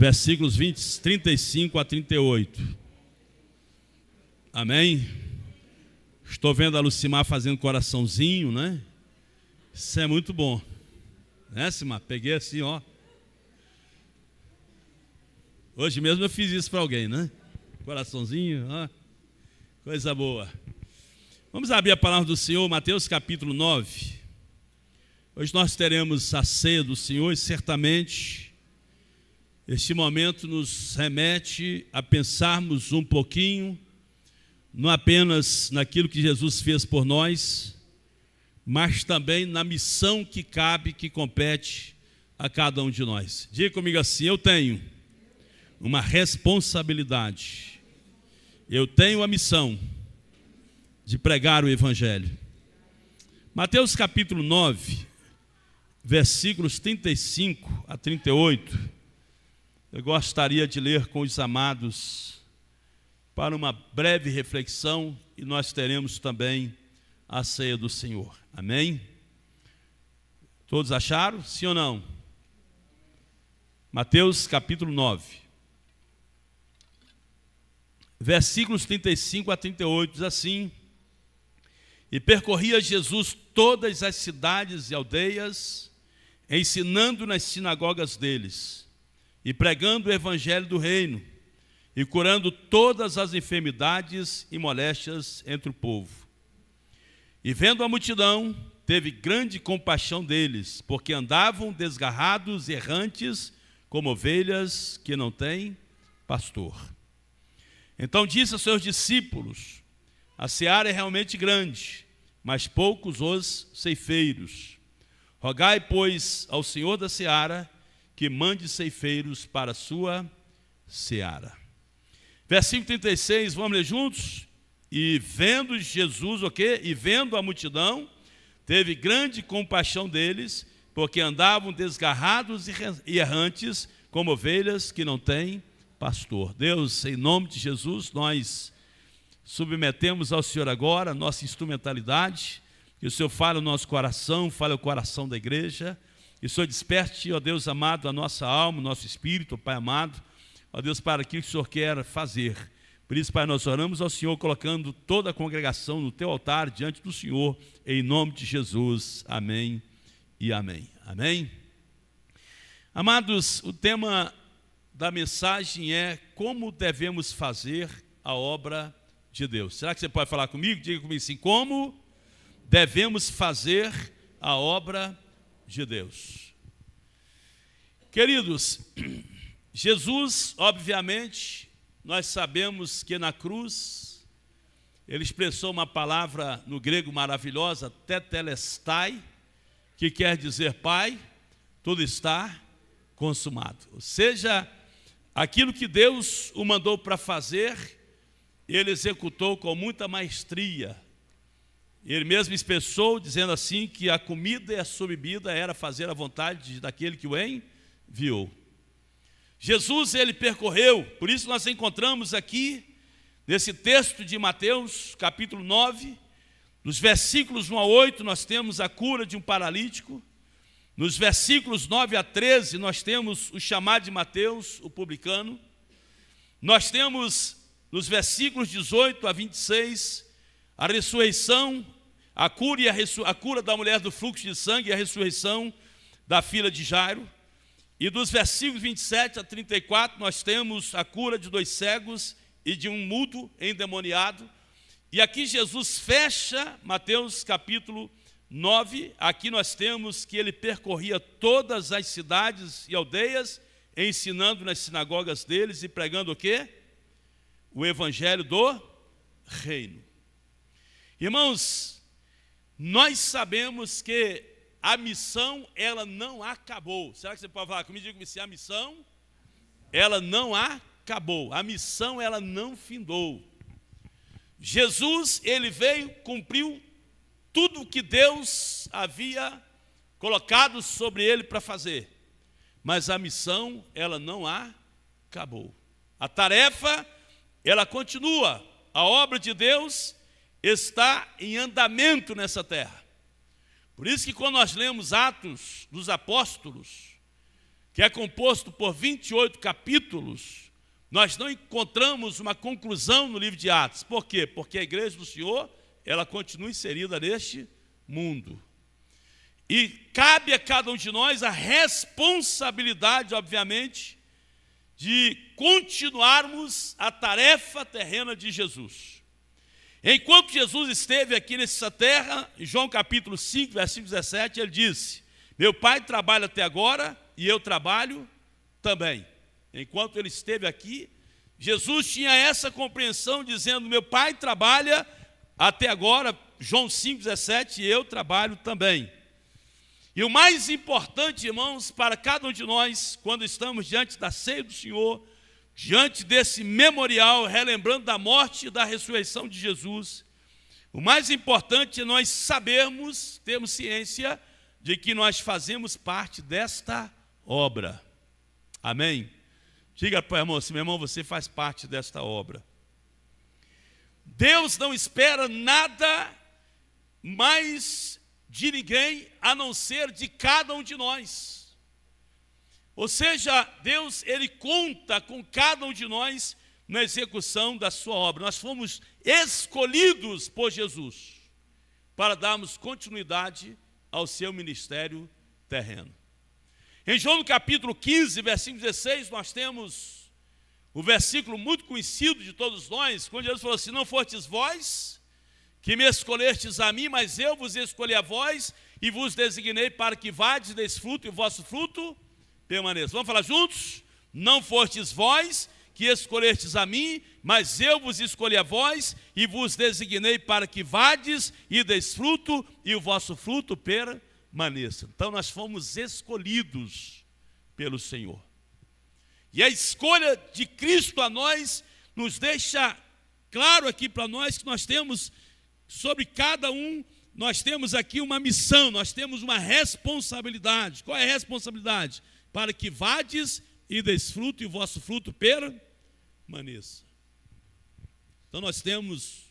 versículos 35 a 38. Amém? Estou vendo a Lucimar fazendo coraçãozinho, né? Isso é muito bom. Né, Simar? Peguei assim, ó. Hoje mesmo eu fiz isso para alguém, né? Coraçãozinho, ó. Coisa boa. Vamos abrir a palavra do Senhor, Mateus capítulo 9. Hoje nós teremos a ceia do Senhor e certamente este momento nos remete a pensarmos um pouquinho, não apenas naquilo que Jesus fez por nós, mas também na missão que cabe, que compete a cada um de nós. Diga comigo assim: eu tenho uma responsabilidade, eu tenho a missão de pregar o Evangelho. Mateus capítulo 9, versículos 35 a 38, eu gostaria de ler com os amados para uma breve reflexão e nós teremos também a ceia do Senhor. Amém? Todos acharam? Sim ou não? Mateus capítulo 9, versículos 35 a 38, diz assim: e percorria Jesus todas as cidades e aldeias, ensinando nas sinagogas deles, e pregando o evangelho do reino, e curando todas as enfermidades e moléstias entre o povo. E vendo a multidão, teve grande compaixão deles, porque andavam desgarrados e errantes, como ovelhas que não têm pastor. Então disse aos seus discípulos: a seara é realmente grande, mas poucos os ceifeiros. Rogai, pois, ao Senhor da seara que mande ceifeiros para a sua seara. Versículo 36, vamos ler juntos? E vendo Jesus, o quê? E vendo a multidão, teve grande compaixão deles, porque andavam desgarrados e errantes, como ovelhas que não têm pastor. Deus, em nome de Jesus, nós submetemos ao Senhor agora a nossa instrumentalidade, que o Senhor fale o nosso coração, fale o coração da igreja, e o Senhor desperte, ó Deus amado, a nossa alma, o nosso espírito, ó Pai amado, ó Deus, para aquilo que o Senhor quer fazer. Por isso, Pai, nós oramos ao Senhor, colocando toda a congregação no teu altar, diante do Senhor, em nome de Jesus. Amém e amém. Amém? Amados, o tema da mensagem é como devemos fazer a obra de Deus. Será que você pode falar comigo? Diga comigo assim: como devemos fazer a obra de Deus? Queridos, Jesus, obviamente, nós sabemos que na cruz, ele expressou uma palavra no grego maravilhosa, tetelestai, que quer dizer: Pai, tudo está consumado. Ou seja, aquilo que Deus o mandou para fazer, ele executou com muita maestria. Ele mesmo expressou, dizendo assim, que a comida e a sua bebida era fazer a vontade daquele que o enviou. Jesus, ele percorreu, por isso nós encontramos aqui, nesse texto de Mateus, capítulo 9, nos versículos 1 a 8, nós temos a cura de um paralítico. Nos versículos 9 a 13, nós temos o chamado de Mateus, o publicano. Nós temos, nos versículos 18 a 26, a ressurreição, a cura da mulher do fluxo de sangue e a ressurreição da filha de Jairo. E dos versículos 27 a 34, nós temos a cura de 2 cegos e de um mudo endemoniado. E aqui Jesus fecha Mateus capítulo 9. Aqui nós temos que ele percorria todas as cidades e aldeias, ensinando nas sinagogas deles e pregando o quê? O evangelho do reino. Irmãos, nós sabemos que a missão, ela não acabou. Será que você pode falar comigo? Diga-me se a missão, ela não acabou. A missão, ela não findou. Jesus, ele veio, cumpriu tudo o que Deus havia colocado sobre ele para fazer. Mas a missão, ela não acabou. A tarefa, ela continua. A obra de Deus está em andamento nessa terra. Por isso que quando nós lemos Atos dos Apóstolos, que é composto por 28 capítulos, nós não encontramos uma conclusão no livro de Atos. Por quê? Porque a igreja do Senhor, ela continua inserida neste mundo. E cabe a cada um de nós a responsabilidade, obviamente, de continuarmos a tarefa terrena de Jesus. Enquanto Jesus esteve aqui nessa terra, em João capítulo 5, versículo 17, ele disse: meu Pai trabalha até agora e eu trabalho também. Enquanto ele esteve aqui, Jesus tinha essa compreensão, dizendo: meu Pai trabalha até agora, João 5,17, e eu trabalho também. E o mais importante, irmãos, para cada um de nós, quando estamos diante da ceia do Senhor, diante desse memorial, relembrando da morte e da ressurreição de Jesus, o mais importante é nós sabermos, termos ciência de que nós fazemos parte desta obra. Amém? Diga para o irmão assim: meu irmão, você faz parte desta obra. Deus não espera nada mais de ninguém, a não ser de cada um de nós. Ou seja, Deus, ele conta com cada um de nós na execução da sua obra. Nós fomos escolhidos por Jesus para darmos continuidade ao seu ministério terreno. Em João no capítulo 15, versículo 16, nós temos o versículo muito conhecido de todos nós, quando Jesus falou assim: não fostes vós que me escolhestes a mim, mas eu vos escolhi a vós e vos designei para que vades, deis fruto e o vosso fruto permaneça. Vamos falar juntos? Não fostes vós que escolhestes a mim, mas eu vos escolhi a vós e vos designei para que vades e deis fruto e o vosso fruto permaneça. Então nós fomos escolhidos pelo Senhor. E a escolha de Cristo a nós nos deixa claro aqui para nós que nós temos, sobre cada um, nós temos aqui uma missão, nós temos uma responsabilidade. Qual é a responsabilidade? Para que vades e deis fruto e o vosso fruto permaneça. Então nós temos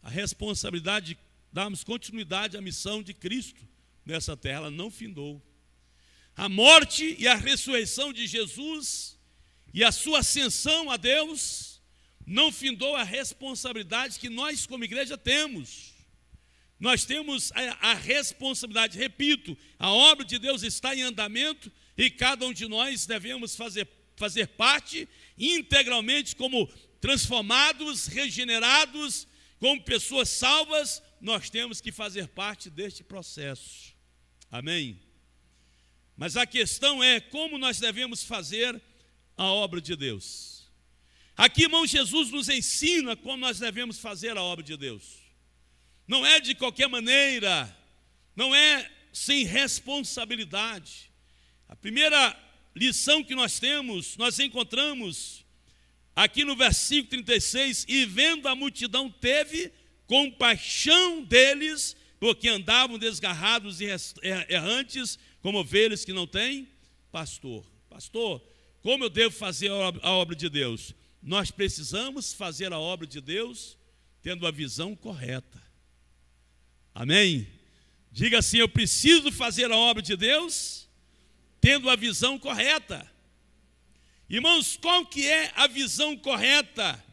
a responsabilidade de darmos continuidade à missão de Cristo nessa terra. Ela não findou. A morte e a ressurreição de Jesus e a sua ascensão a Deus não findou a responsabilidade que nós como igreja temos. Nós temos a responsabilidade, repito, a obra de Deus está em andamento e cada um de nós devemos fazer parte integralmente, como transformados, regenerados, como pessoas salvas, nós temos que fazer parte deste processo. Amém? Mas a questão é como nós devemos fazer a obra de Deus. Aqui, irmão, Jesus nos ensina como nós devemos fazer a obra de Deus. Não é de qualquer maneira, não é sem responsabilidade. A primeira lição que nós temos, nós encontramos aqui no versículo 36, e vendo a multidão teve compaixão deles, porque andavam desgarrados e errantes, como ovelhas que não têm pastor. Pastor, como eu devo fazer a obra de Deus? Nós precisamos fazer a obra de Deus tendo a visão correta. Amém? Diga assim: eu preciso fazer a obra de Deus tendo a visão correta. Irmãos, qual que é a visão correta?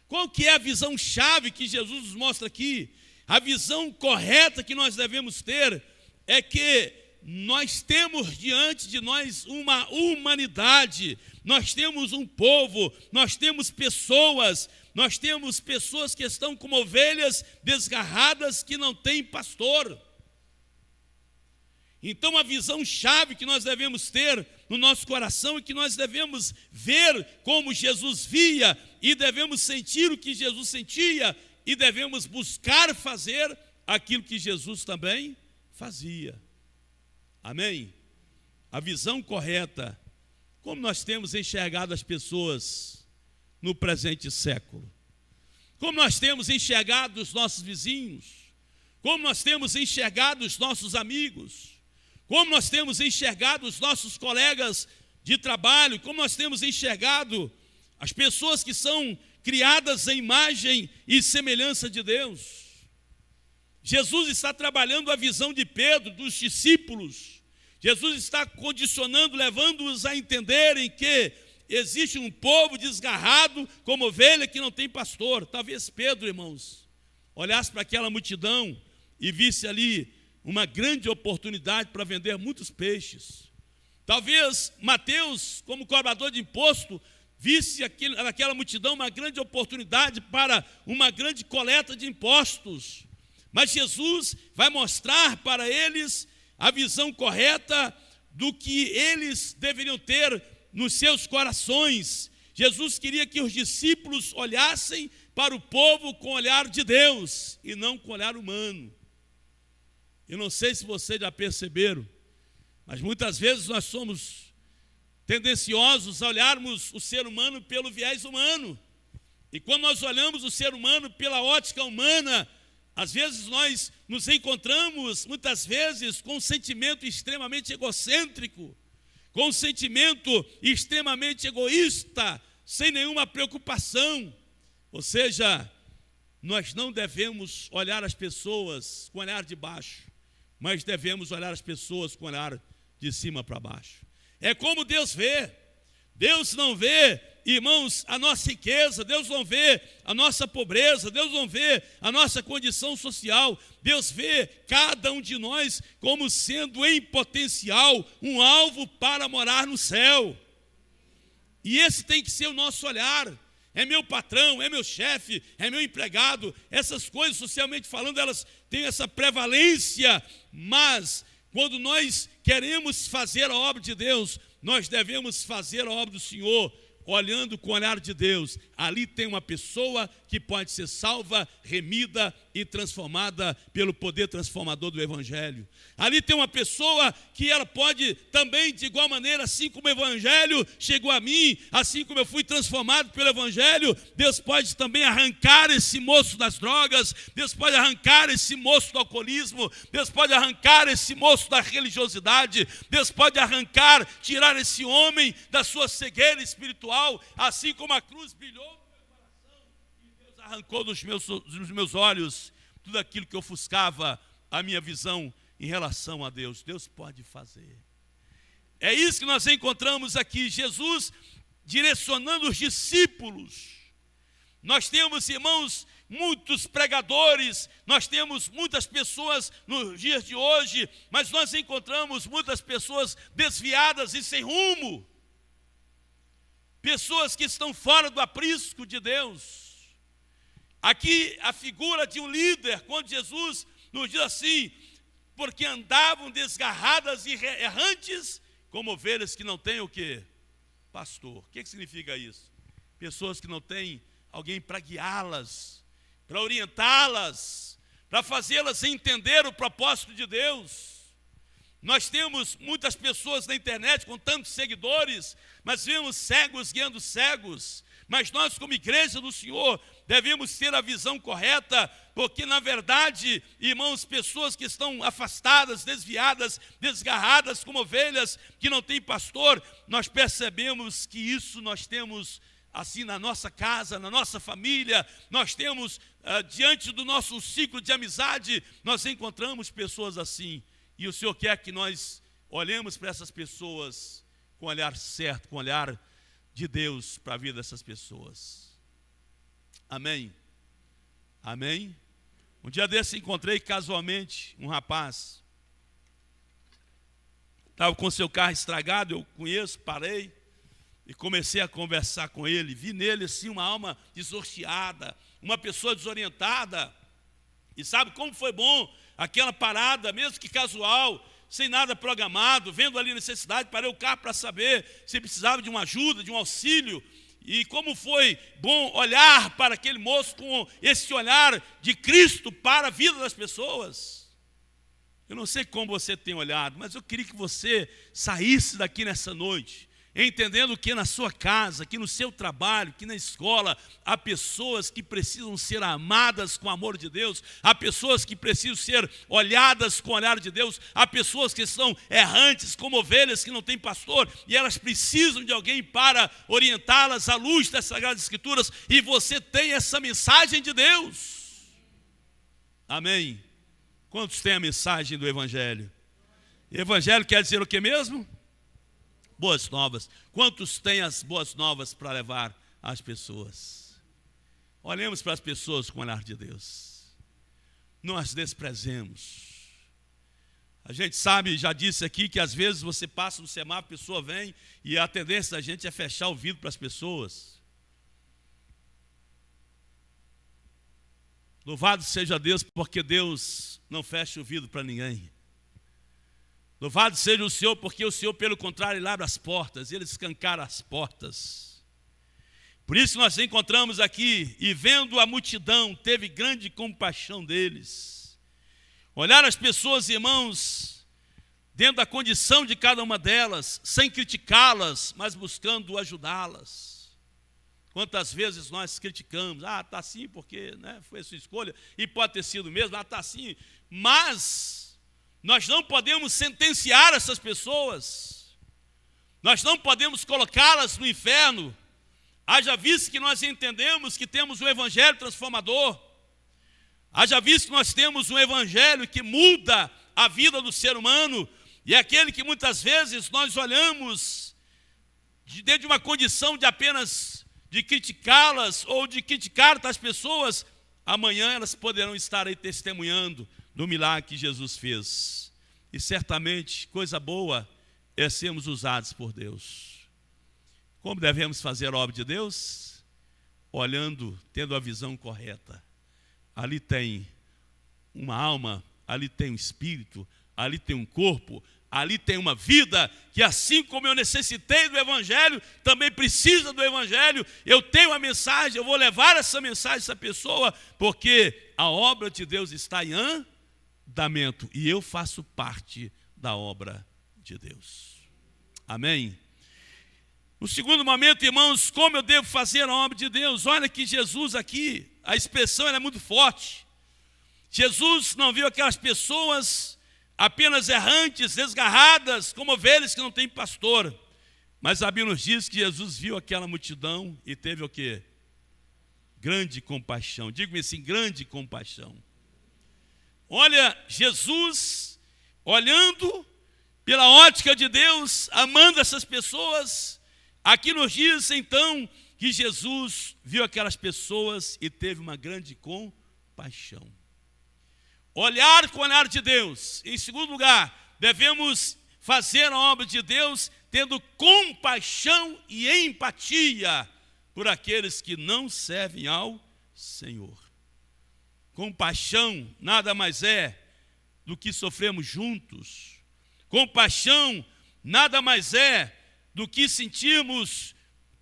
Qual que é a visão chave que Jesus nos mostra aqui? A visão correta que nós devemos ter é que nós temos diante de nós uma humanidade, nós temos um povo, nós temos pessoas que estão como ovelhas desgarradas que não têm pastor. Então a visão chave que nós devemos ter no nosso coração é que nós devemos ver como Jesus via e devemos sentir o que Jesus sentia e devemos buscar fazer aquilo que Jesus também fazia. Amém? A visão correta, como nós temos enxergado as pessoas no presente século, como nós temos enxergado os nossos vizinhos, como nós temos enxergado os nossos amigos, como nós temos enxergado os nossos colegas de trabalho, como nós temos enxergado as pessoas que são criadas à imagem e semelhança de Deus. Jesus está trabalhando a visão de Pedro, dos discípulos, Jesus está condicionando, levando-os a entenderem que existe um povo desgarrado como ovelha que não tem pastor. Talvez Pedro, irmãos, olhasse para aquela multidão e visse ali uma grande oportunidade para vender muitos peixes. Talvez Mateus, como cobrador de imposto, visse naquela multidão uma grande oportunidade para uma grande coleta de impostos. Mas Jesus vai mostrar para eles a visão correta do que eles deveriam ter nos seus corações. Jesus queria que os discípulos olhassem para o povo com o olhar de Deus e não com o olhar humano. Eu não sei se vocês já perceberam, mas muitas vezes nós somos tendenciosos a olharmos o ser humano pelo viés humano. E quando nós olhamos o ser humano pela ótica humana, às vezes nós nos encontramos, muitas vezes, com um sentimento extremamente egocêntrico, com um sentimento extremamente egoísta, sem nenhuma preocupação. Ou seja, nós não devemos olhar as pessoas com olhar de baixo, mas devemos olhar as pessoas com olhar de cima para baixo. É como Deus vê. Deus não vê, irmãos, a nossa riqueza, Deus não vê a nossa pobreza, Deus não vê a nossa condição social. Deus vê cada um de nós como sendo em potencial um alvo para morar no céu. E esse tem que ser o nosso olhar. É meu patrão, é meu chefe, é meu empregado. Essas coisas, socialmente falando, elas têm essa prevalência, mas quando nós queremos fazer a obra de Deus, nós devemos fazer a obra do Senhor, olhando com o olhar de Deus. Ali tem uma pessoa que pode ser salva, remida e transformada pelo poder transformador do Evangelho. Ali tem uma pessoa que ela pode também, de igual maneira, assim como o Evangelho chegou a mim, assim como eu fui transformado pelo Evangelho, Deus pode também arrancar esse moço das drogas, Deus pode arrancar esse moço do alcoolismo, Deus pode arrancar esse moço da religiosidade, Deus pode arrancar, tirar esse homem da sua cegueira espiritual, assim como a cruz brilhou no meu coração e Deus arrancou dos meus olhos tudo aquilo que ofuscava a minha visão em relação a Deus. Deus pode fazer. É isso que nós encontramos aqui, Jesus direcionando os discípulos. Nós temos, irmãos, muitos pregadores, nós temos muitas pessoas nos dias de hoje, mas nós encontramos muitas pessoas desviadas e sem rumo. Pessoas que estão fora do aprisco de Deus. Aqui a figura de um líder, quando Jesus nos diz assim, porque andavam desgarradas e errantes, como ovelhas que não têm o quê? Pastor. O que significa isso? Pessoas que não têm alguém para guiá-las, para orientá-las, para fazê-las entender o propósito de Deus. Nós temos muitas pessoas na internet com tantos seguidores, mas vemos cegos guiando cegos. Mas nós, como igreja do Senhor, devemos ter a visão correta, porque na verdade, irmãos, pessoas que estão afastadas, desviadas, desgarradas como ovelhas que não têm pastor, nós percebemos que isso nós temos assim na nossa casa, na nossa família, nós temos diante do nosso ciclo de amizade, nós encontramos pessoas assim. E o Senhor quer que nós olhemos para essas pessoas com o olhar certo, com o olhar de Deus para a vida dessas pessoas. Amém? Amém? Um dia desse encontrei casualmente um rapaz. Estava com seu carro estragado, eu conheço, parei e comecei a conversar com ele. Vi nele assim uma alma desorteada, uma pessoa desorientada. E sabe como foi bom aquela parada, mesmo que casual, sem nada programado, vendo ali necessidade, parei o carro para saber se precisava de uma ajuda, de um auxílio. E como foi bom olhar para aquele moço com esse olhar de Cristo para a vida das pessoas. Eu não sei como você tem olhado, mas eu queria que você saísse daqui nessa noite, entendendo que na sua casa, que no seu trabalho, que na escola, há pessoas que precisam ser amadas com o amor de Deus, há pessoas que precisam ser olhadas com o olhar de Deus, há pessoas que são errantes como ovelhas que não têm pastor, e elas precisam de alguém para orientá-las à luz das Sagradas Escrituras, e você tem essa mensagem de Deus. Amém? Quantos têm a mensagem do Evangelho? Evangelho quer dizer o que mesmo? Boas novas. Quantos têm as boas novas para levar às pessoas? Olhemos para as pessoas com o olhar de Deus. Não as desprezemos. A gente sabe, já disse aqui, que às vezes você passa no semáforo, a pessoa vem e a tendência da gente é fechar o vidro para as pessoas. Louvado seja Deus, porque Deus não fecha o vidro para ninguém. Louvado seja o Senhor, porque o Senhor, pelo contrário, Ele abre as portas, Ele escancara as portas. Por isso nós encontramos aqui, e vendo a multidão, teve grande compaixão deles. Olhar as pessoas, irmãos, dentro da condição de cada uma delas, sem criticá-las, mas buscando ajudá-las. Quantas vezes nós criticamos, está assim porque foi a sua escolha, e pode ter sido mesmo, está assim, mas nós não podemos sentenciar essas pessoas, nós não podemos colocá-las no inferno, haja visto que nós entendemos que temos um evangelho transformador, haja visto que nós temos um evangelho que muda a vida do ser humano, e é aquele que muitas vezes nós olhamos dentro de uma condição de apenas de criticá-las ou de criticar outras pessoas, amanhã elas poderão estar aí testemunhando do milagre que Jesus fez. E certamente coisa boa é sermos usados por Deus. Como devemos fazer a obra de Deus? Olhando, tendo a visão correta. Ali tem uma alma, ali tem um espírito, ali tem um corpo, ali tem uma vida, que assim como eu necessitei do Evangelho, também precisa do Evangelho. Eu tenho a mensagem, eu vou levar essa mensagem a essa pessoa, porque a obra de Deus está em andamento, e eu faço parte da obra de Deus. Amém? No segundo momento, irmãos, como eu devo fazer a obra de Deus? Olha que Jesus aqui, a expressão é muito forte. Jesus não viu aquelas pessoas apenas errantes, desgarradas, como ovelhas que não têm pastor. Mas a Bíblia nos diz que Jesus viu aquela multidão e teve o quê? Grande compaixão. Diga-me assim, grande compaixão. Olha, Jesus, olhando pela ótica de Deus, amando essas pessoas, aqui nos diz então que Jesus viu aquelas pessoas e teve uma grande compaixão. Olhar com o olhar de Deus. Em segundo lugar, devemos fazer a obra de Deus tendo compaixão e empatia por aqueles que não servem ao Senhor. Compaixão nada mais é do que sofremos juntos. Compaixão nada mais é do que sentirmos,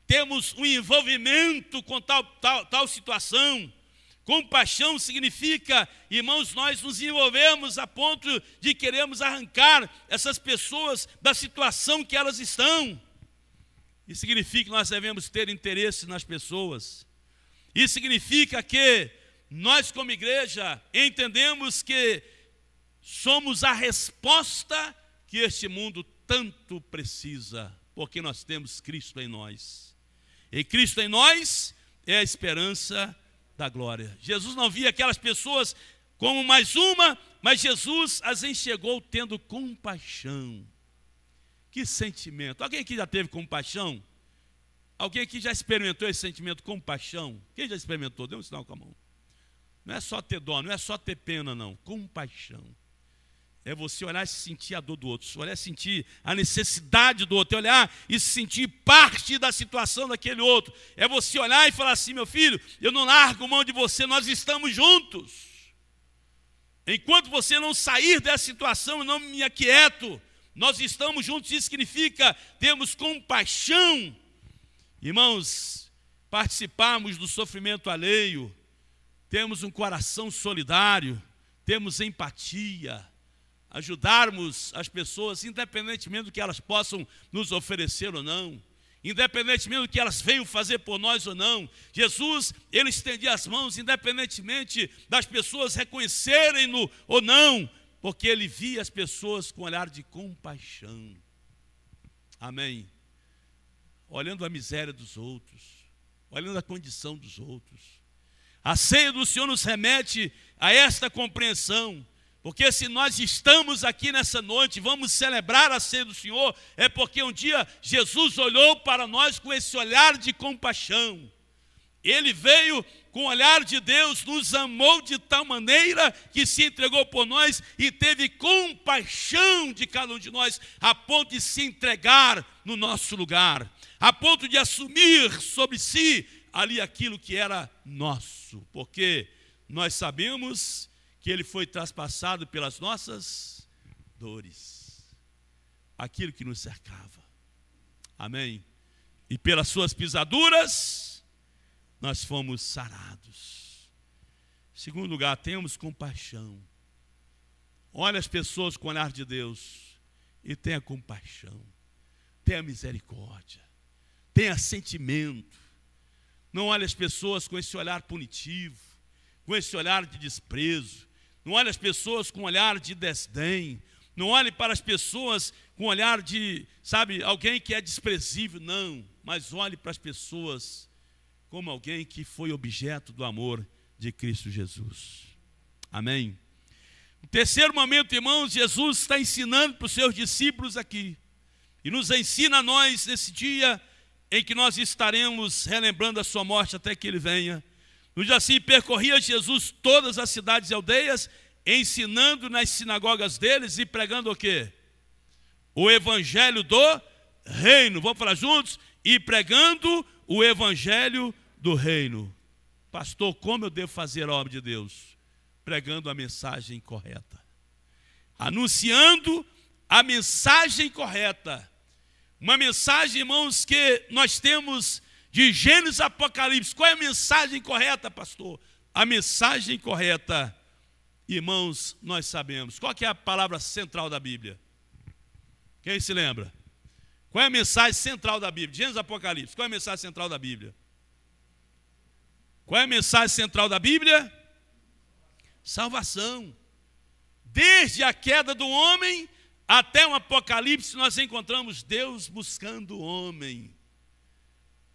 temos um envolvimento com tal situação. Compaixão significa, irmãos, nós nos envolvemos a ponto de queremos arrancar essas pessoas da situação que elas estão. Isso significa que nós devemos ter interesse nas pessoas. Isso significa que nós, como igreja, entendemos que somos a resposta que este mundo tanto precisa, porque nós temos Cristo em nós. E Cristo em nós é a esperança da glória. Jesus não via aquelas pessoas como mais uma, mas Jesus as enxergou tendo compaixão. Que sentimento! Alguém aqui já teve compaixão? Alguém aqui já experimentou esse sentimento, compaixão? Quem já experimentou? Dê um sinal com a mão. Não é só ter dó, não é só ter pena, não. Compaixão. É você olhar e sentir a dor do outro, olhar e sentir a necessidade do outro, olhar e sentir parte da situação daquele outro. É você olhar e falar assim, meu filho, eu não largo mão de você, nós estamos juntos. Enquanto você não sair dessa situação, eu não me aquieto. Nós estamos juntos, isso significa termos compaixão. Irmãos, participarmos do sofrimento alheio, temos um coração solidário, temos empatia, ajudarmos as pessoas, independentemente do que elas possam nos oferecer ou não, independentemente do que elas venham fazer por nós ou não. Jesus, ele estendia as mãos, independentemente das pessoas reconhecerem-no ou não, porque ele via as pessoas com um olhar de compaixão. Amém? Olhando a miséria dos outros, olhando a condição dos outros. A ceia do Senhor nos remete a esta compreensão, Porque se nós estamos aqui nessa noite, vamos celebrar a ceia do Senhor, é porque um dia Jesus olhou para nós com esse olhar de compaixão. Ele veio com o olhar de Deus, nos amou de tal maneira que se entregou por nós e teve compaixão de cada um de nós, a ponto de se entregar no nosso lugar, a ponto de assumir sobre si ali aquilo que era nosso, porque nós sabemos que ele foi traspassado pelas nossas dores, aquilo que nos cercava. Amém? E pelas suas pisaduras, nós fomos sarados. Em segundo lugar, temos compaixão. Olha as pessoas com o olhar de Deus e tenha compaixão, tenha misericórdia, tenha sentimento. Não olhe as pessoas com esse olhar punitivo, com esse olhar de desprezo. Não olhe as pessoas com olhar de desdém. Não olhe para as pessoas com olhar de, alguém que é desprezível. Não, mas olhe para as pessoas como alguém que foi objeto do amor de Cristo Jesus. Amém? No terceiro momento, irmãos, Jesus está ensinando para os seus discípulos aqui. E nos ensina a nós nesse dia em que nós estaremos relembrando a sua morte até que ele venha. No dia assim, percorria Jesus todas as cidades e aldeias, ensinando nas sinagogas deles e pregando o quê? O evangelho do reino. Vamos falar juntos? E pregando o evangelho do reino. Pastor, como eu devo fazer a obra de Deus? Pregando a mensagem correta. Anunciando a mensagem correta. Uma mensagem, irmãos, que nós temos de Gênesis a Apocalipse. Qual é a mensagem correta, pastor? A mensagem correta, irmãos, nós sabemos. Qual que é a palavra central da Bíblia? Quem se lembra? Qual é a mensagem central da Bíblia? Gênesis e Apocalipse. Qual é a mensagem central da Bíblia? Qual é a mensagem central da Bíblia? Salvação. Desde a queda do homem até o Apocalipse, nós encontramos Deus buscando o homem.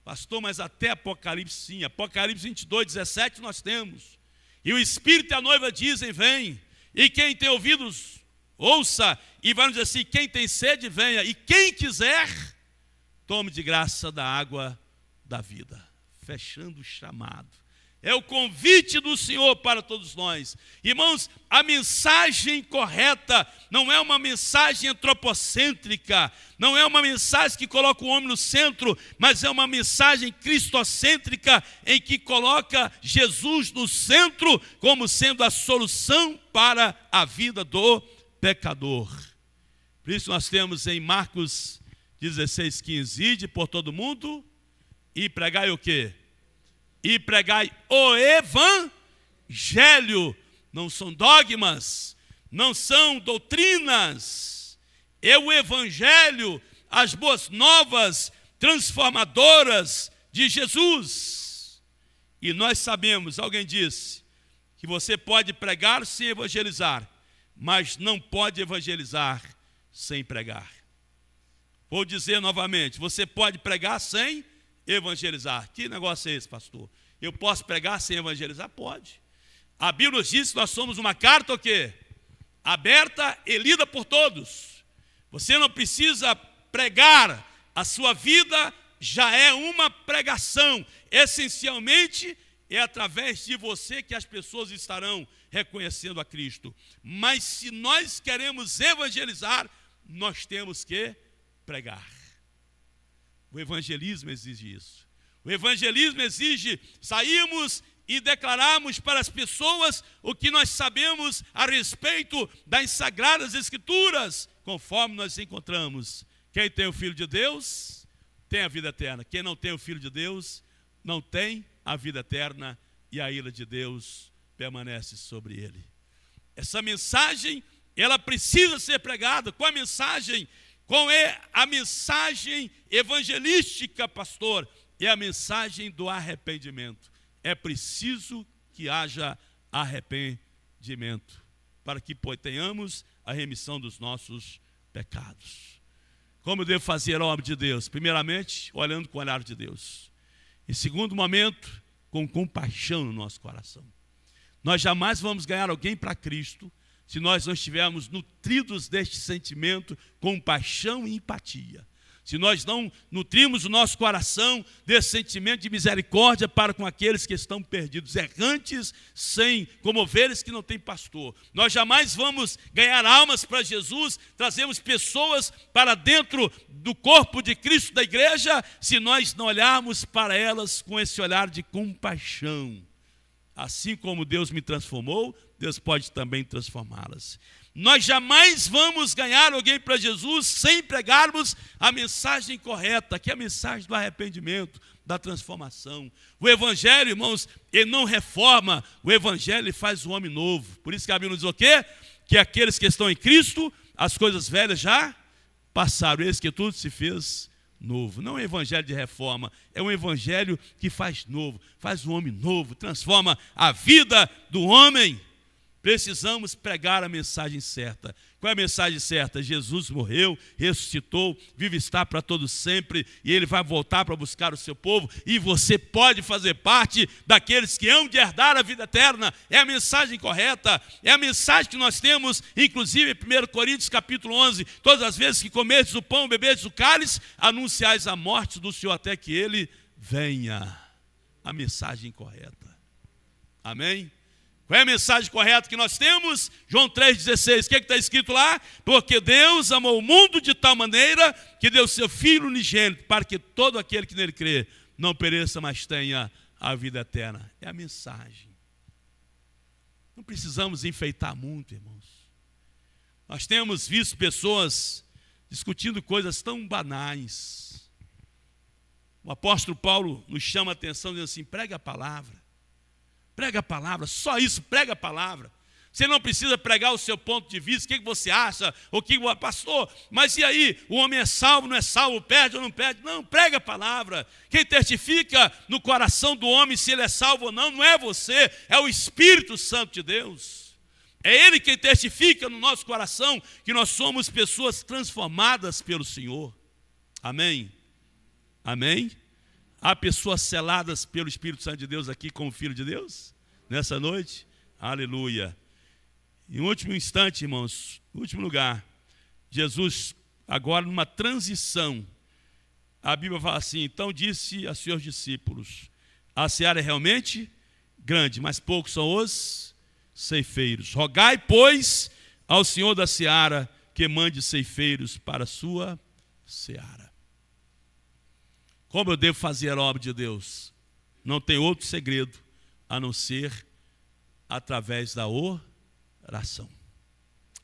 Pastor, mas até Apocalipse sim. Apocalipse 22, 17 nós temos. E o Espírito e a noiva dizem, vem. E quem tem ouvidos, ouça. E vai nos dizer assim, quem tem sede, venha. E quem quiser, tome de graça da água da vida. Fechando o chamado. É o convite do Senhor para todos nós. Irmãos, a mensagem correta não é uma mensagem antropocêntrica, não é uma mensagem que coloca o homem no centro, mas é uma mensagem cristocêntrica em que coloca Jesus no centro como sendo a solução para a vida do pecador. Por isso nós temos em Marcos 16:15, ide por todo mundo e pregai o quê? E pregai o evangelho. Não são dogmas, não são doutrinas. É o evangelho, as boas novas transformadoras de Jesus. E nós sabemos, alguém disse, que você pode pregar sem evangelizar, mas não pode evangelizar sem pregar. Vou dizer novamente, você pode pregar sem evangelizar. Que negócio é esse, pastor? Eu posso pregar sem evangelizar? Pode. A Bíblia nos diz que nós somos uma carta o quê? Aberta e lida por todos. Você não precisa pregar, a sua vida já é uma pregação. Essencialmente é através de você que as pessoas estarão reconhecendo a Cristo. Mas se nós queremos evangelizar, nós temos que pregar. O evangelismo exige isso. O evangelismo exige sairmos e declararmos para as pessoas o que nós sabemos a respeito das Sagradas Escrituras, conforme nós encontramos. Quem tem o Filho de Deus, tem a vida eterna. Quem não tem o Filho de Deus, não tem a vida eterna, e a ira de Deus permanece sobre ele. Essa mensagem, ela precisa ser pregada. Qual a mensagem? Qual é a mensagem evangelística, pastor? É a mensagem do arrependimento. É preciso que haja arrependimento, para que tenhamos a remissão dos nossos pecados. Como eu devo fazer a obra de Deus? Primeiramente, olhando com o olhar de Deus. Em segundo momento, com compaixão no nosso coração. Nós jamais vamos ganhar alguém para Cristo se nós não estivermos nutridos deste sentimento, compaixão e empatia. Se nós não nutrimos o nosso coração desse sentimento de misericórdia para com aqueles que estão perdidos, errantes, como ovelhas que não têm pastor. Nós jamais vamos ganhar almas para Jesus, trazemos pessoas para dentro do corpo de Cristo, da igreja, se nós não olharmos para elas com esse olhar de compaixão. Assim como Deus me transformou, Deus pode também transformá-las. Nós jamais vamos ganhar alguém para Jesus sem pregarmos a mensagem correta, que é a mensagem do arrependimento, da transformação. O Evangelho, irmãos, ele não reforma, o Evangelho faz o homem novo. Por isso que a Bíblia diz o quê? Que aqueles que estão em Cristo, as coisas velhas já passaram, eis que tudo se fez novo. Não é um evangelho de reforma, é um evangelho que faz novo, faz o homem novo, transforma a vida do homem. Precisamos pregar a mensagem certa. Qual é a mensagem certa? Jesus morreu, ressuscitou, vive está para todo sempre, e Ele vai voltar para buscar o seu povo, e você pode fazer parte daqueles que hão de herdar a vida eterna. É a mensagem correta, é a mensagem que nós temos, inclusive em 1 Coríntios capítulo 11, todas as vezes que comerdes o pão, bebedes o cálice, anunciais a morte do Senhor até que Ele venha. A mensagem correta. Amém? Qual é a mensagem correta que nós temos? João 3,16, o que está escrito lá? Porque Deus amou o mundo de tal maneira que deu seu Filho unigênito, para que todo aquele que nele crê não pereça, mas tenha a vida eterna. É a mensagem. Não precisamos enfeitar muito, irmãos. Nós temos visto pessoas discutindo coisas tão banais. O apóstolo Paulo nos chama a atenção dizendo assim, prega a palavra. Prega a palavra, só isso, prega a palavra. Você não precisa pregar o seu ponto de vista, o que você acha, o que pastor, mas e aí, o homem é salvo, não é salvo, perde ou não perde? Não, prega a palavra. Quem testifica no coração do homem se ele é salvo ou não, não é você, é o Espírito Santo de Deus. É Ele quem testifica no nosso coração que nós somos pessoas transformadas pelo Senhor. Amém? Amém? Há pessoas seladas pelo Espírito Santo de Deus aqui como filho de Deus? Nessa noite? Aleluia. Em último instante, irmãos, em último lugar, Jesus, agora numa transição, a Bíblia fala assim, então disse a seus discípulos, a seara é realmente grande, mas poucos são os ceifeiros. Rogai, pois, ao Senhor da seara que mande ceifeiros para a sua seara. Como eu devo fazer a obra de Deus? Não tem outro segredo a não ser através da oração.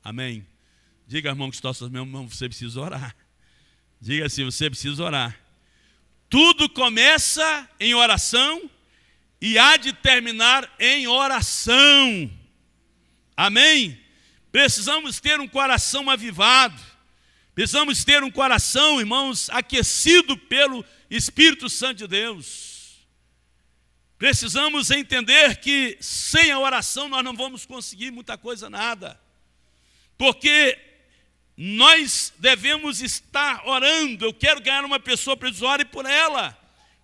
Amém? Diga, irmão, que está ao meu irmão, você precisa orar. Diga assim, você precisa orar. Tudo começa em oração e há de terminar em oração. Amém? Precisamos ter um coração avivado. Precisamos ter um coração, irmãos, aquecido pelo Espírito Santo de Deus. Precisamos entender que sem a oração nós não vamos conseguir muita coisa, nada. Porque nós devemos estar orando. Eu quero ganhar uma pessoa para Deus, ore por ela.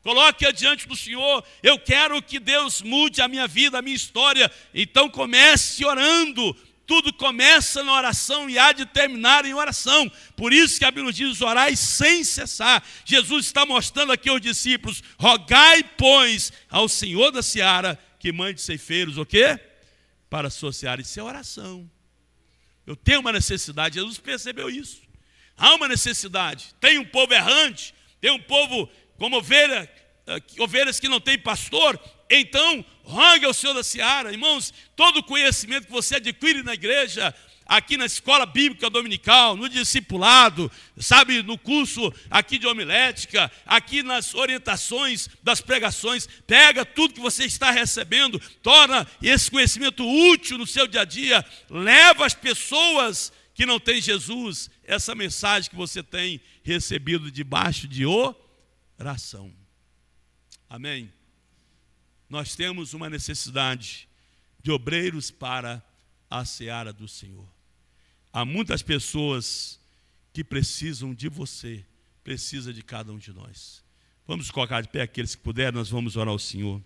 Coloque-a diante do Senhor. Eu quero que Deus mude a minha vida, a minha história. Então comece orando. Tudo começa na oração e há de terminar em oração. Por isso que a Bíblia diz, orai sem cessar. Jesus está mostrando aqui aos discípulos, rogai, pois, ao Senhor da seara que mande ceifeiros, o quê? Para a sua seara. Isso é oração. Eu tenho uma necessidade, Jesus percebeu isso. Há uma necessidade. Tem um povo errante, tem um povo como ovelhas que não tem pastor. Então, rogue ao Senhor da seara. Irmãos, todo o conhecimento que você adquire na igreja, aqui na escola bíblica dominical, no discipulado, sabe, no curso aqui de homilética, aqui nas orientações das pregações, pega tudo que você está recebendo, torna esse conhecimento útil no seu dia a dia, leva as pessoas que não têm Jesus, essa mensagem que você tem recebido debaixo de oração. Amém? Nós temos uma necessidade de obreiros para a seara do Senhor. Há muitas pessoas que precisam de você, precisa de cada um de nós. Vamos colocar de pé aqueles que puderem, nós vamos orar ao Senhor.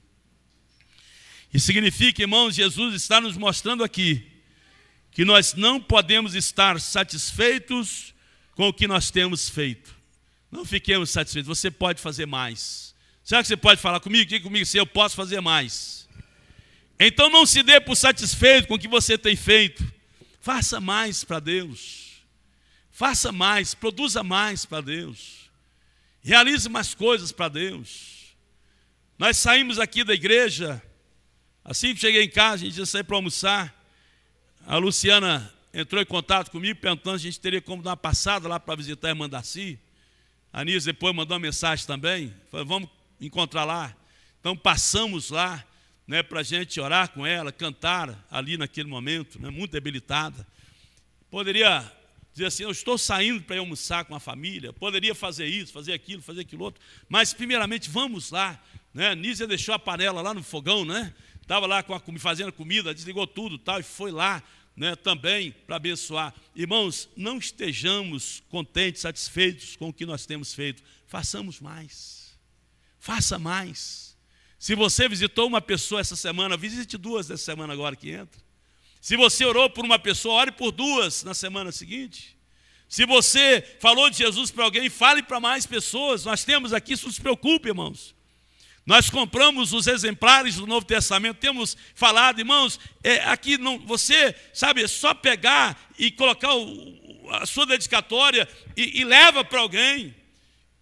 E significa, irmãos, Jesus está nos mostrando aqui que nós não podemos estar satisfeitos com o que nós temos feito. Não fiquemos satisfeitos, você pode fazer mais. Será que você pode falar comigo? Diga comigo se eu posso fazer mais. Então não se dê por satisfeito com o que você tem feito. Faça mais para Deus. Faça mais, produza mais para Deus. Realize mais coisas para Deus. Nós saímos aqui da igreja, assim que cheguei em casa, a gente ia sair para almoçar. A Luciana entrou em contato comigo, perguntando se a gente teria como dar uma passada lá para visitar a irmã Darcy. A Nise depois mandou uma mensagem também, falou, vamos encontrar lá. Então passamos lá, né, para a gente orar com ela, cantar ali naquele momento, né, muito debilitada. Poderia dizer assim, eu estou saindo para ir almoçar com a família, poderia fazer isso, fazer aquilo outro, mas primeiramente vamos lá, né? Nízia deixou a panela lá no fogão, né? Estava lá fazendo comida, desligou tudo tal, e foi lá, né, também para abençoar. Irmãos, não estejamos contentes, satisfeitos com o que nós temos feito, façamos mais, faça mais. Se você visitou uma pessoa essa semana, visite 2 dessa semana agora que entra. Se você orou por uma pessoa, ore por 2 na semana seguinte. Se você falou de Jesus para alguém, fale para mais pessoas. Nós temos aqui, isso não se preocupe, irmãos. Nós compramos os exemplares do Novo Testamento, temos falado, irmãos, aqui não, você, sabe, é só pegar e colocar a sua dedicatória e leva para alguém.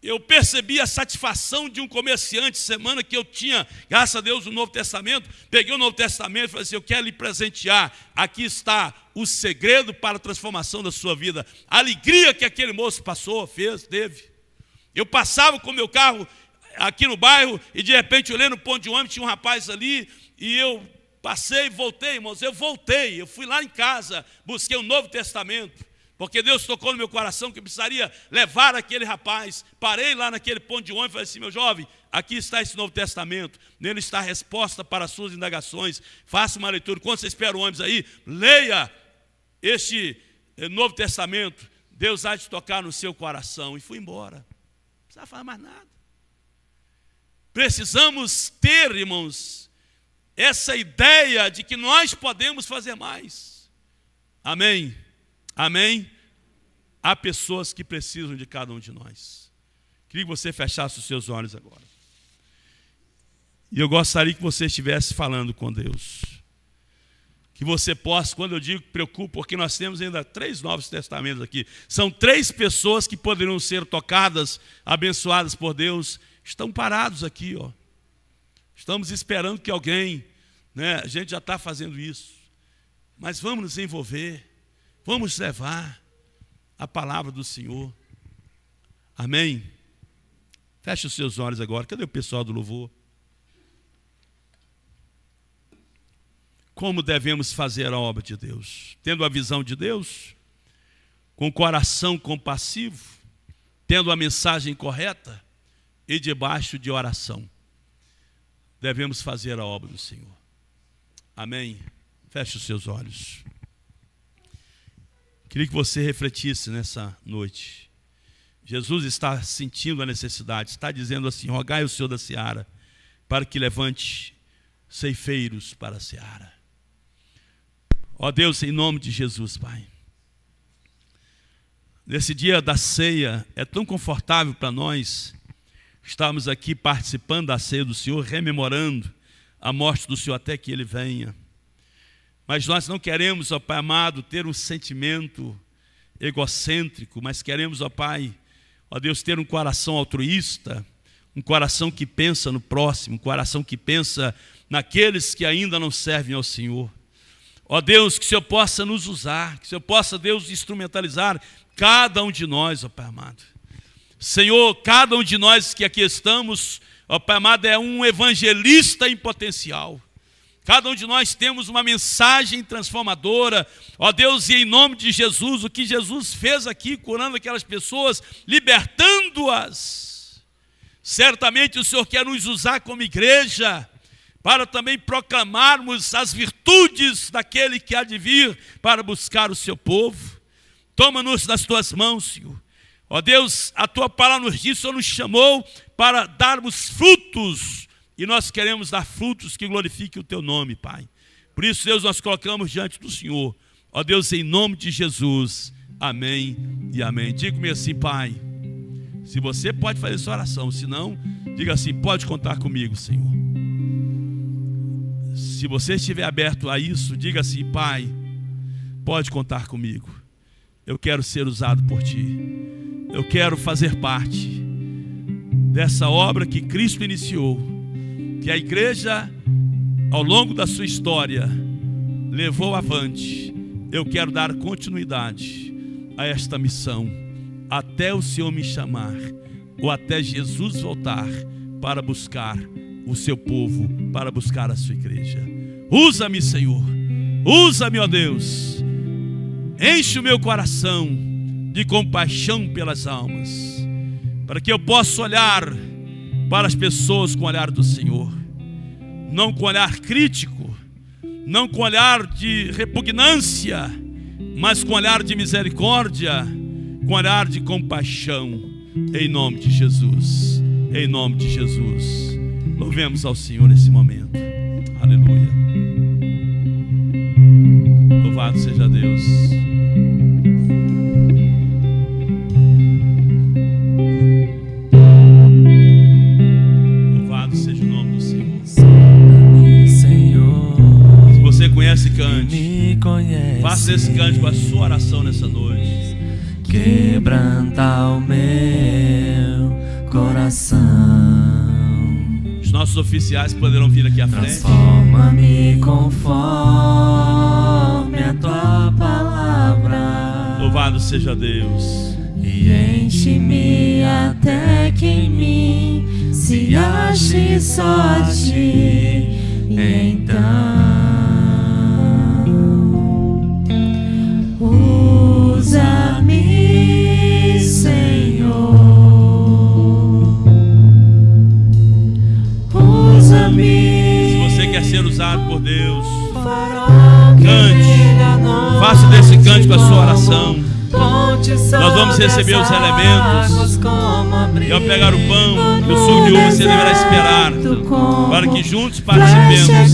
Eu percebi a satisfação de um comerciante semana que eu tinha, graças a Deus, o Novo Testamento. Peguei o Novo Testamento e falei assim, eu quero lhe presentear. Aqui está o segredo para a transformação da sua vida. A alegria que aquele moço passou, teve. Eu passava com o meu carro aqui no bairro e de repente olhei no ponto de ônibus, tinha um rapaz ali e eu passei e voltei, irmãos. Eu fui lá em casa, busquei o Novo Testamento. Porque Deus tocou no meu coração que eu precisaria levar aquele rapaz. Parei lá naquele ponto de ônibus e falei assim, meu jovem, aqui está esse Novo Testamento. Nele está a resposta para as suas indagações. Faça uma leitura. Quando você espera o ônibus aí, leia este Novo Testamento. Deus há de tocar no seu coração. E fui embora. Não precisava falar mais nada. Precisamos ter, irmãos, essa ideia de que nós podemos fazer mais. Amém. Amém? Há pessoas que precisam de cada um de nós. Queria que você fechasse os seus olhos agora. E eu gostaria que você estivesse falando com Deus. Que você possa, quando eu digo preocupa, porque nós temos ainda 3 Novos Testamentos aqui. São 3 pessoas que poderiam ser tocadas, abençoadas por Deus. Estão parados aqui, ó. Estamos esperando que alguém, né? A gente já está fazendo isso. Mas vamos nos envolver. Vamos levar a palavra do Senhor. Amém? Feche os seus olhos agora. Cadê o pessoal do louvor? Como devemos fazer a obra de Deus? Tendo a visão de Deus, com o coração compassivo, tendo a mensagem correta e debaixo de oração. Devemos fazer a obra do Senhor. Amém? Feche os seus olhos. Queria que você refletisse nessa noite. Jesus está sentindo a necessidade, está dizendo assim, rogai o Senhor da seara, para que levante ceifeiros para a seara. Ó Deus, em nome de Jesus, Pai. Nesse dia da ceia, é tão confortável para nós estarmos aqui participando da ceia do Senhor, rememorando a morte do Senhor até que Ele venha. Mas nós não queremos, ó Pai amado, ter um sentimento egocêntrico, mas queremos, ó Pai, ó Deus, ter um coração altruísta, um coração que pensa no próximo, um coração que pensa naqueles que ainda não servem ao Senhor. Ó Deus, que o Senhor possa nos usar, que o Senhor possa, Deus, instrumentalizar cada um de nós, ó Pai amado. Senhor, cada um de nós que aqui estamos, ó Pai amado, é um evangelista em potencial. Cada um de nós temos uma mensagem transformadora, ó Deus, e em nome de Jesus, o que Jesus fez aqui, curando aquelas pessoas, libertando-as. Certamente o Senhor quer nos usar como igreja, para também proclamarmos as virtudes daquele que há de vir, para buscar o seu povo. Toma-nos nas tuas mãos, Senhor. Ó Deus, a tua palavra nos diz, o Senhor nos chamou para darmos frutos, e nós queremos dar frutos que glorifiquem o teu nome, Pai. Por isso, Deus, nós colocamos diante do Senhor, Ó Deus, em nome de Jesus, amém e amém. Diga-me assim, Pai, se você pode fazer essa oração, se não, diga assim: pode contar comigo, Senhor. Se você estiver aberto a isso, diga assim: Pai, pode contar comigo. Eu quero ser usado por Ti. Eu quero fazer parte dessa obra que Cristo iniciou, que a igreja, ao longo da sua história, levou avante. Eu quero dar continuidade a esta missão, até o Senhor me chamar, ou até Jesus voltar para buscar o seu povo, para buscar a sua igreja. Usa-me, Senhor. Usa-me, ó Deus. Enche o meu coração de compaixão pelas almas, para que eu possa olhar para as pessoas com o olhar do Senhor, não com olhar crítico, não com olhar de repugnância, mas com olhar de misericórdia, com olhar de compaixão, em nome de Jesus, em nome de Jesus. Louvemos ao Senhor nesse momento. Aleluia. Louvado seja Deus. Louvado seja o nome do Senhor. Se você conhece, cante. Faça esse cântico a sua oração nessa noite. Quebranta o meu coração. Os nossos oficiais poderão vir aqui à frente. Transforma-me conforme a tua palavra. Louvado seja Deus. E enche-me até que em mim se ache só a Ti. Então usa-me, Senhor. Se você quer ser usado por Deus, cante. Faça desse cântico a sua oração. Nós vamos receber os elementos, e ao pegar o pão e o suco de uva, você deverá esperar, para que juntos participemos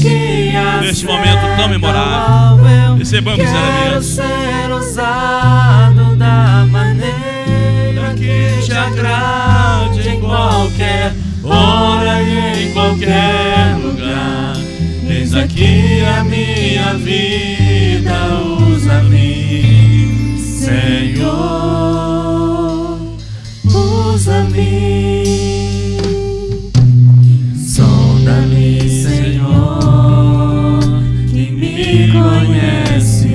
deste momento tão memorável. Recebamos os elementos. Ser usado da maneira que te agrade, em qualquer hora e em qualquer lugar. Eis aqui a minha vida, usa-me, Senhor, usa-me. Sonda-me, Senhor, que me conhece.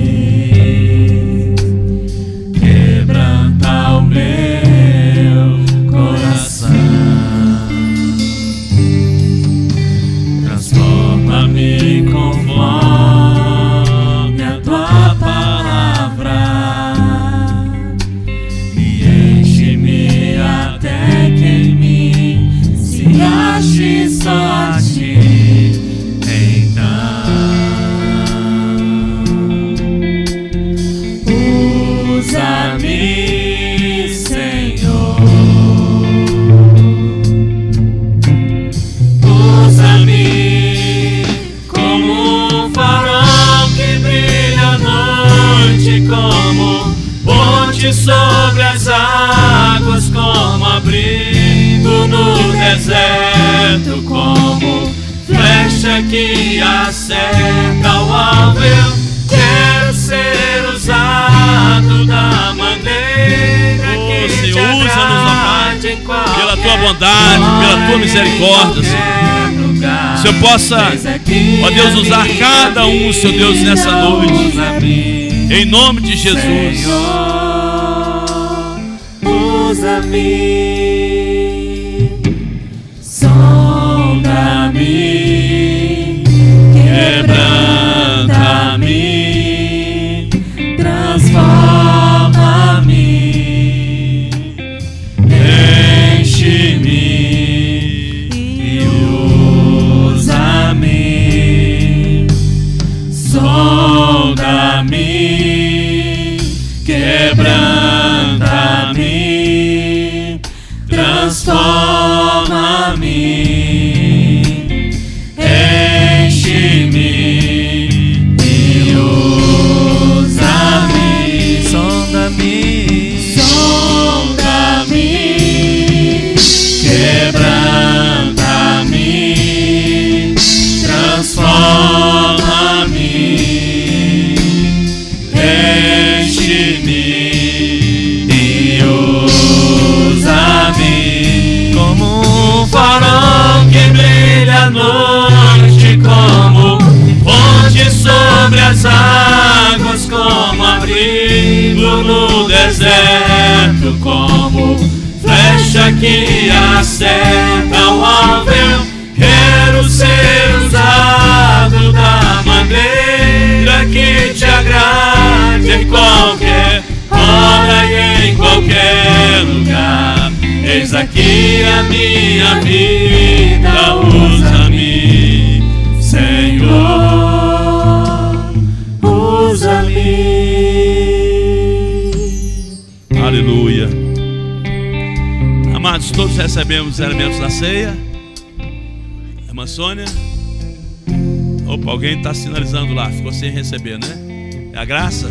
Quebranta o meu coração. Transforma-me conforme a tua palavra. E enche-me até que em mim se ache só a Ti. Então usa-me, Senhor. Usa-me como um farol que brilha à noite, como ponte sobre as águas, como abrigo no deserto, como flecha que acerta o alvo. Eu quero ser usado da maneira que Senhor, te usa-nos, ó Pai, agrade, pela tua bondade, pela tua misericórdia, Senhor. O Senhor possa, ó Deus, usar cada um, Senhor Deus, nessa noite, em nome de Jesus. Usa-me, sonda-me, quebranta-me, transforma-me, enche-me e usa-me, sonda-me, quebranta-me, transforma-me, que acerta o alvo. Eu quero ser usado da maneira que te agrade, em qualquer hora e em qualquer lugar. Eis aqui a minha vida, usa-me, Senhor, usa-me. Aleluia. Amados, todos recebemos os elementos da ceia. Irmã Sônia. Opa, alguém está sinalizando lá, ficou sem receber, né? É a graça?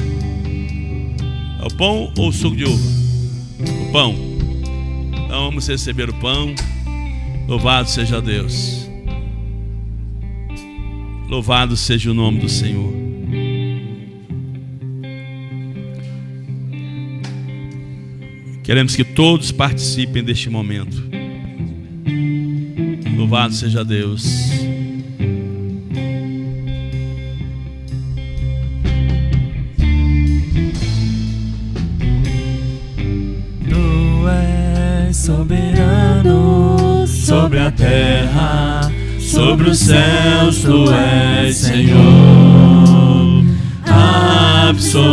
É o pão ou o suco de uva? O pão. Então vamos receber o pão. Louvado seja Deus. Louvado seja o nome do Senhor. Queremos que todos participem deste momento. Louvado seja Deus. Tu és soberano sobre a terra, sobre os céus. Tu és Senhor absoluto.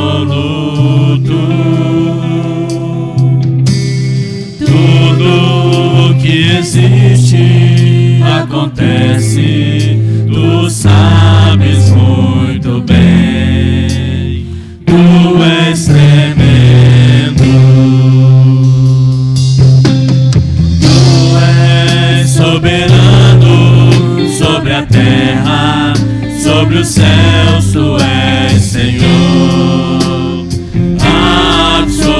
Tudo que existe acontece, tu sabes muito bem. Tu és tremendo. Tu és soberano sobre a terra, sobre os céus. Tu és Senhor absoluto.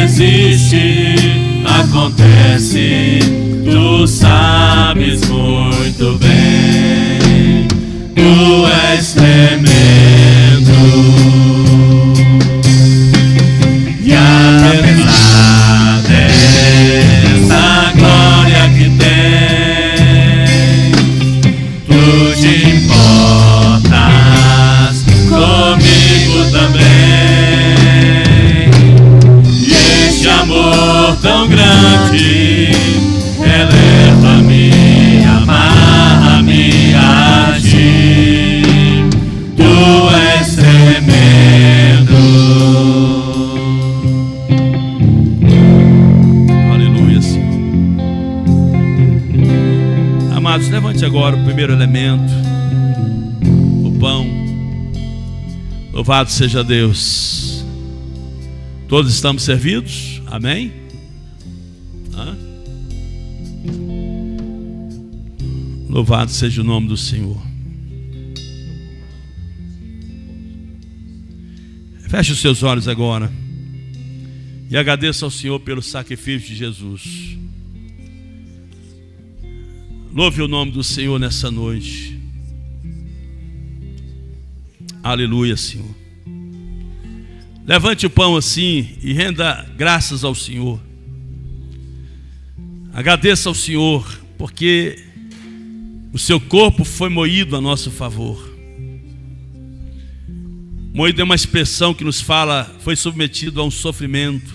Existe, acontece, tu sabes muito bem. Tu és tremendo. E apesar dessa glória que tem, tu te importas comigo também. Amor tão grande eleva-me, amarra-me a ti. Tu és tremendo. Aleluia, Senhor. Amados, levante agora o primeiro elemento, o pão. Louvado seja Deus. Todos estamos servidos? Amém? Louvado seja o nome do Senhor. Feche os seus olhos agora e agradeça ao Senhor pelo sacrifício de Jesus. Louve o nome do Senhor nessa noite. Aleluia, Senhor. Levante o pão assim e renda graças ao Senhor. Agradeça ao Senhor, porque o seu corpo foi moído a nosso favor. Moído é uma expressão que nos fala, foi submetido a um sofrimento.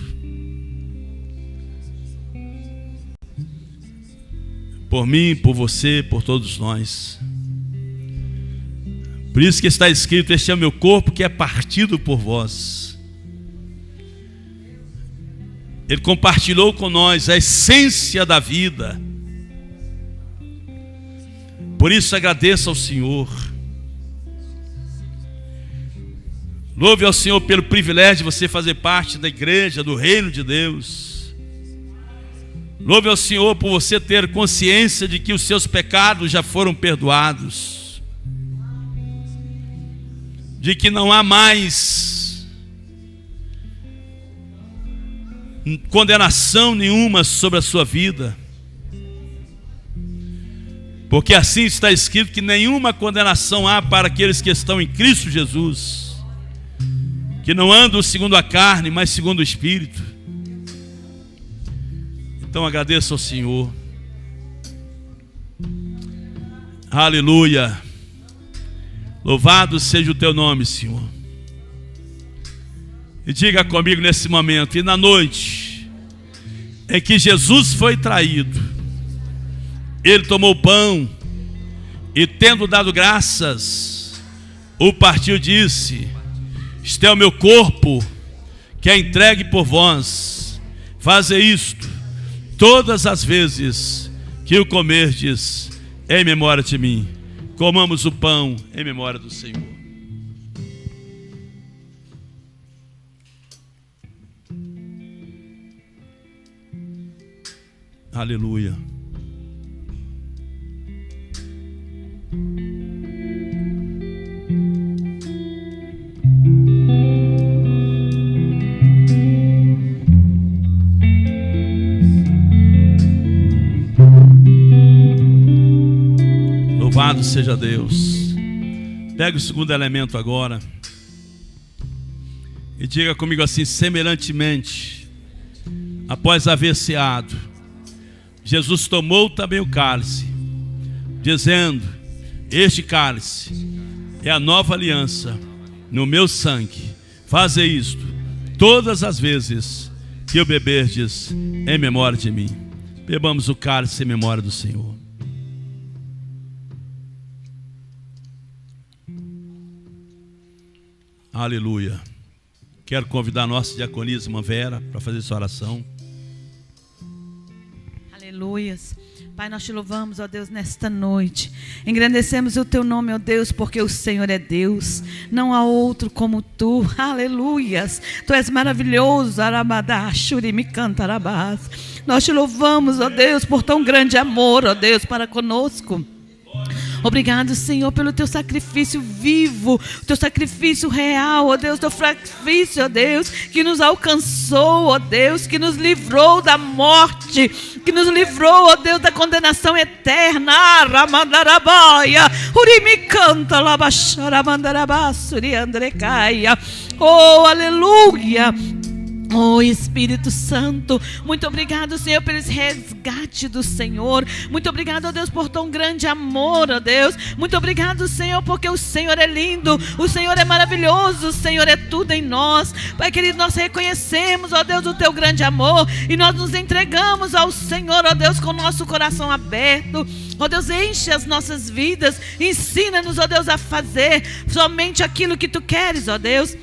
Por mim, por você, por todos nós. Por isso que está escrito: este é o meu corpo que é partido por vós. Ele compartilhou com nós a essência da vida. Por isso agradeça ao Senhor. Louve ao Senhor pelo privilégio de você fazer parte da igreja, do reino de Deus. Louve ao Senhor por você ter consciência de que os seus pecados já foram perdoados, de que não há mais condenação nenhuma sobre a sua vida, porque assim está escrito que nenhuma condenação há para aqueles que estão em Cristo Jesus, que não andam segundo a carne, mas segundo o Espírito. Então agradeça ao Senhor. Aleluia. Louvado seja o teu nome, Senhor. E diga comigo nesse momento: e na noite em que Jesus foi traído, ele tomou o pão e, tendo dado graças, o partiu e disse: este é o meu corpo, que é entregue por vós. Fazei isto todas as vezes que o comerdes, em memória de mim. Comamos o pão em memória do Senhor. Aleluia. Louvado seja Deus. Pega o segundo elemento agora e diga comigo assim: semelhantemente, após haver ceado, Jesus tomou também o cálice, dizendo: este cálice é a nova aliança no meu sangue. Fazei isto todas as vezes que o beberdes, em memória de mim. Bebamos o cálice em memória do Senhor. Aleluia. Quero convidar a nossa diaconisa, irmã Vera, para fazer essa oração. Aleluias. Pai, nós te louvamos, ó Deus, nesta noite. Engrandecemos o teu nome, ó Deus, porque o Senhor é Deus. Não há outro como tu. Aleluias. Tu és maravilhoso. Arabadá, Shurimi cantarabás. Nós te louvamos, ó Deus, por tão grande amor, ó Deus, para conosco. Obrigado, Senhor, pelo teu sacrifício vivo, o teu sacrifício real, ó Deus, teu sacrifício, ó Deus, que nos alcançou, ó Deus, que nos livrou da morte, que nos livrou, ó Deus, da condenação eterna. Ramandarabaia, Urimicanta, Labaxaramandarabasuri, Andrecaia. Oh, aleluia. Oh, Espírito Santo, muito obrigado, Senhor, pelo resgate do Senhor. Muito obrigado, ó Deus, por tão grande amor, ó Deus. Muito obrigado, Senhor, porque o Senhor é lindo, o Senhor é maravilhoso, o Senhor é tudo em nós. Pai querido, nós reconhecemos, ó Deus, o teu grande amor e nós nos entregamos ao Senhor, ó Deus, com o nosso coração aberto. Ó Deus, enche as nossas vidas, ensina-nos, ó Deus, a fazer somente aquilo que tu queres, ó Deus.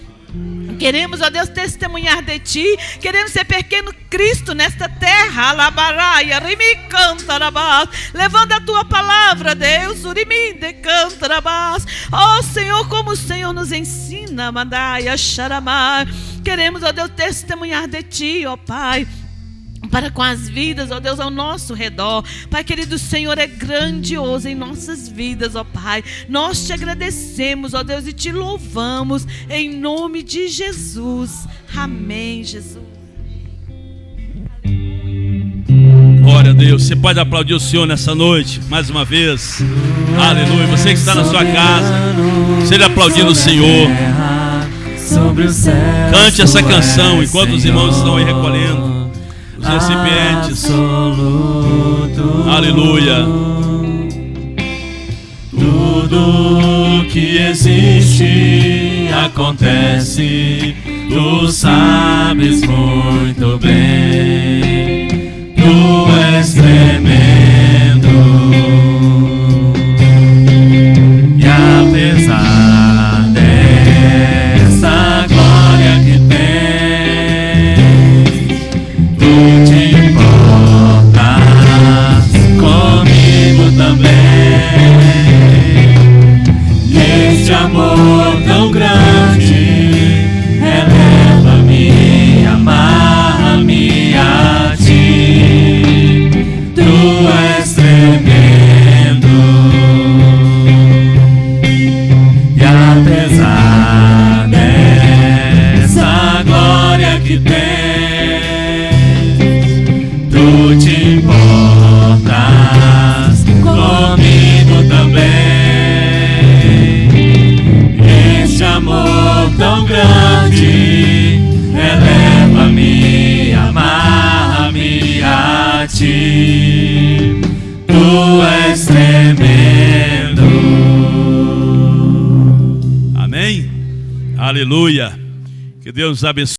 Queremos, ó Deus, testemunhar de Ti. Queremos ser pequeno Cristo nesta terra. Alabaraia, rimicantarabás. Levando a Tua palavra, Deus. Uriminde cantarabás. Ó Senhor, como o Senhor nos ensina. Mandaia, xaramar. Queremos, ó Deus, testemunhar de Ti, ó Pai, para com as vidas, ó Deus, ao nosso redor. Pai querido, o Senhor é grandioso em nossas vidas, ó Pai. Nós te agradecemos, ó Deus, e te louvamos em nome de Jesus. Amém, Jesus. Glória a Deus. Você pode aplaudir o Senhor nessa noite, mais uma vez. Aleluia. Você que está na sua casa, seja aplaudindo o Senhor. Cante essa canção enquanto os irmãos estão aí recolhendo os recipientes. Aleluia. Tudo que existe acontece, tu sabes muito bem. Tu és tremendo, e apesar dessa glória que tens, tu te importas comigo também. Este amor tão grande eleva-me, amarra-me a Ti. Tu és tremendo, e apesar dessa glória que tens, tu te importas comigo também. Este amor tão grande eleva-me, amarra-me a Ti. Tu és tremendo. Amém? Aleluia. Que Deus abençoe.